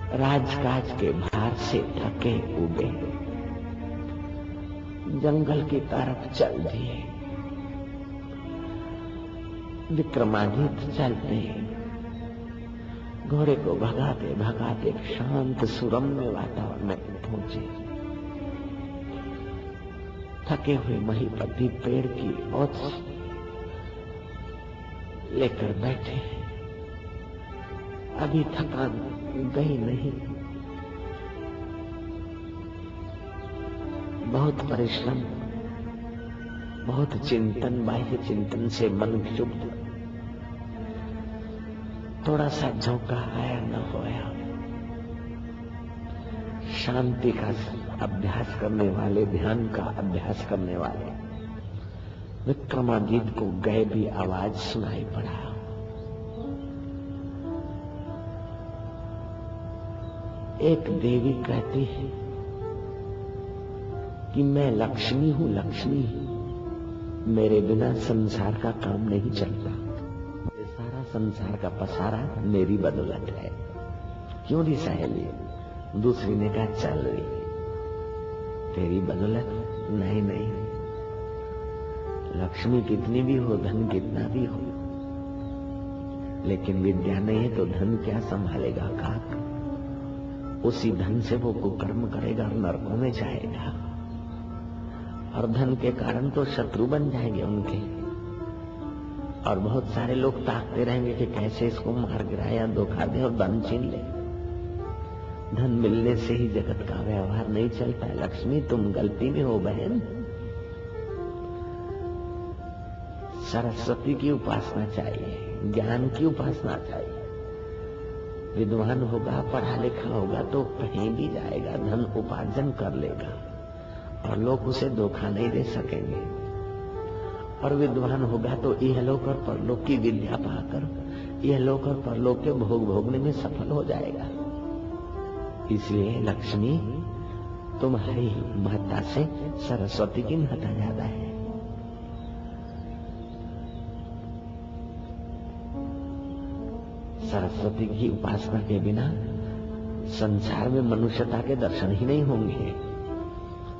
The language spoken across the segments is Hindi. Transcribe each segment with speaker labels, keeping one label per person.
Speaker 1: राजकाज के भार से थके उबे जंगल की तरफ चल दिए। विक्रमादित्य चलते घोड़े को भगाते भगाते शांत सुरम्य वातावरण में पहुंचे। थके हुए महीपति पेड़ की ओट लेकर बैठे। अभी थकान गई नहीं। बहुत परिश्रम, बहुत चिंतन, बाह्य चिंतन से मन क्षुब्ध, थोड़ा सा झोंका आया न होया। शांति का अभ्यास करने वाले, ध्यान का अभ्यास करने वाले विक्रमादित्य को गैबी आवाज सुनाई पड़ा। एक देवी कहती है कि मैं लक्ष्मी हूं, लक्ष्मी, मेरे बिना संसार का काम नहीं चलता। ये सारा संसार का पसारा मेरी बदौलत है। क्यों री सहेली? दूसरी ने कहा चल रही, तेरी बदौलत? नहीं नहीं, लक्ष्मी कितनी भी हो, धन कितना भी हो, लेकिन विद्या नहीं है तो धन क्या संभालेगा? काक उसी धन से वो कुकर्म करेगा और नरकों में जाएगा, और धन के कारण तो शत्रु बन जाएंगे उनके। और बहुत सारे लोग ताकते रहेंगे कि कैसे इसको मार गिराए या धोखा दे और धन छीन ले। धन मिलने से ही जगत का व्यवहार नहीं चलता है। लक्ष्मी तुम गलती में हो बहन। सरस्वती की उपासना चाहिए, ज्ञान की उपासना चाहिए। विद्वान होगा, पढ़ा लिखा होगा तो कहीं भी जाएगा, धन उपार्जन कर लेगा और लोग उसे धोखा नहीं दे सकेंगे। और विद्वान होगा तो इहलोक और परलोक की विद्या पाकर इहलोक और परलोक के भोग भोगने में सफल हो जाएगा। इसलिए लक्ष्मी तुम्हारी महत्ता से सरस्वती की महत्ता ज्यादा है। सरस्वती की उपासना के बिना संसार में मनुष्यता के दर्शन ही नहीं होंगे।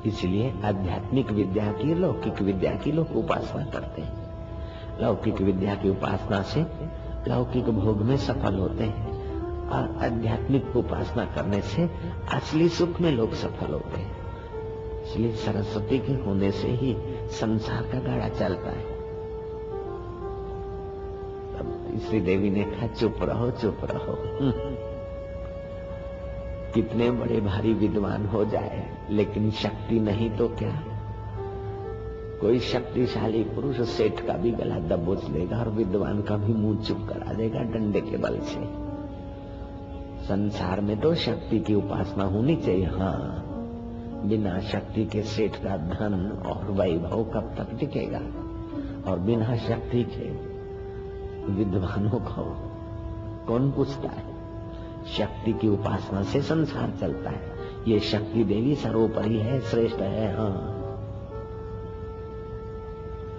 Speaker 1: इसलिए आध्यात्मिक विद्या की, लौकिक विद्या की लोग उपासना करते हैं। लौकिक विद्या की उपासना से लौकिक भोग में सफल होते हैं और आध्यात्मिक उपासना करने से असली सुख में लोग सफल होते हैं। इसलिए सरस्वती के होने से ही संसार का गाड़ा चलता है। श्री देवी ने कहा चुप रहो, चुप रहो। कितने बड़े भारी विद्वान हो जाए, लेकिन शक्ति नहीं तो क्या? कोई शक्तिशाली पुरुष सेठ का भी गला दबोच लेगा और विद्वान का भी मुंह चुप करा देगा डंडे के बल से। संसार में तो शक्ति की उपासना होनी चाहिए। हाँ, बिना शक्ति के सेठ का धन और वैभव कब तक टिकेगा? और बिना शक्ति के विद्वानों को कौन पूछता है? शक्ति की उपासना से संसार चलता है। ये शक्ति देवी सर्वोपरि है, श्रेष्ठ है। हाँ,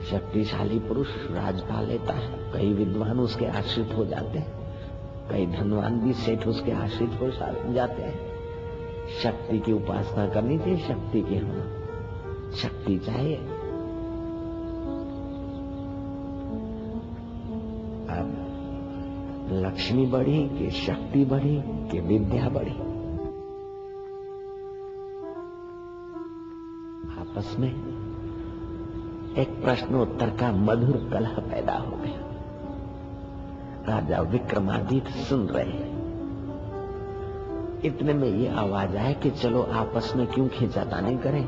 Speaker 1: शक्तिशाली पुरुष राज पा लेता है, कई विद्वान उसके आश्रित हो जाते हैं, कई धनवान भी सेठ उसके आश्रित हो जाते हैं। शक्ति की उपासना करनी चाहिए, शक्ति की। हाँ, शक्ति चाहिए। अब लक्ष्मी बढ़ी कि शक्ति बढ़ी कि विद्या बढ़ी? आपस में एक प्रश्नोत्तर का मधुर कलह पैदा हो गया। राजा विक्रमादित्य सुन रहे हैं। इतने में ये आवाज आए कि चलो आपस में क्यों खींचातानी करें।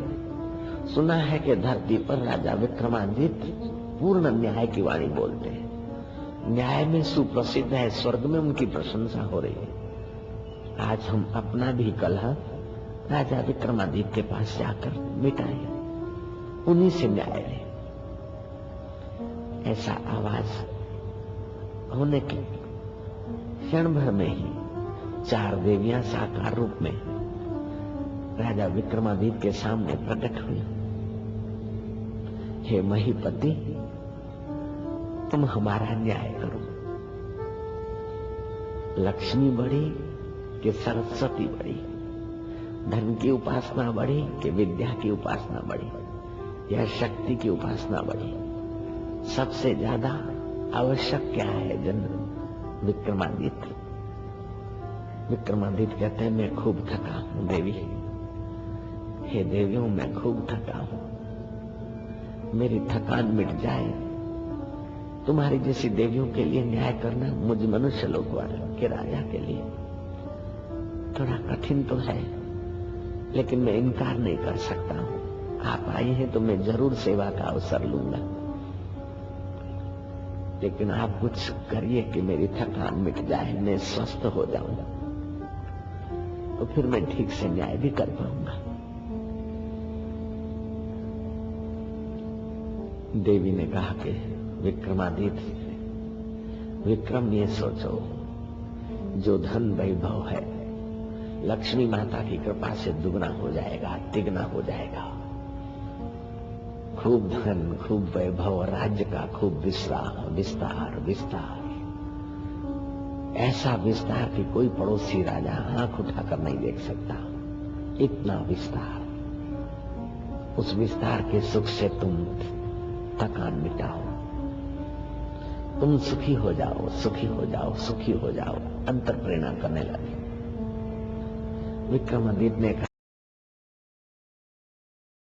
Speaker 1: सुना है कि धरती पर राजा विक्रमादित्य पूर्ण न्याय की वाणी बोलते हैं। न्याय में सुप्रसिद्ध है, स्वर्ग में उनकी प्रशंसा हो रही है। आज हम अपना भी कलह राजा विक्रमादित्य के पास जाकर मिटाएं, उन्हीं से न्याय लें। ऐसा आवाज होने के क्षण भर में ही 4 देवियां साकार रूप में राजा विक्रमादित्य के सामने प्रकट हुई। हे महीपति, तुम हमारा न्याय करो। लक्ष्मी बढ़ी कि सरस्वती बढ़ी, धन की उपासना बढ़ी कि विद्या की उपासना बढ़ी या शक्ति की उपासना बढ़ी? सबसे ज्यादा आवश्यक क्या है जन्म? विक्रमादित्य। विक्रमादित्य कहते हैं मैं खूब थका हूं देवी, हे देवियों मैं खूब थका हूं, मेरी थकान मिट जाए। तुम्हारी जैसी देवियों के लिए न्याय करना मुझ मनुष्य लोक वाले के राजा के लिए थोड़ा कठिन तो है, लेकिन मैं इनकार नहीं कर सकता हूं। आप आए हैं तो मैं जरूर सेवा का अवसर लूंगा, लेकिन आप कुछ करिए कि मेरी थकान मिट जाए, मैं स्वस्थ हो जाऊंगा, तो फिर मैं ठीक से न्याय भी कर पाऊंगा। देवी ने कहा कि विक्रमादित्य, विक्रम ये सोचो, जो धन वैभव है लक्ष्मी माता की कृपा से दुगना हो जाएगा, तिगना हो जाएगा। खूब धन, खूब वैभव, राज्य का खूब विस्तार विस्तार विस्तार, ऐसा विस्तार कि कोई पड़ोसी राजा आंख उठाकर नहीं देख सकता। इतना विस्तार, उस विस्तार के सुख से तुम थकान मिटाओ, तुम सुखी हो जाओ, सुखी हो जाओ, सुखी हो जाओ, अंतर प्रेरणा करने लगे। विक्रमादित्य ने कहा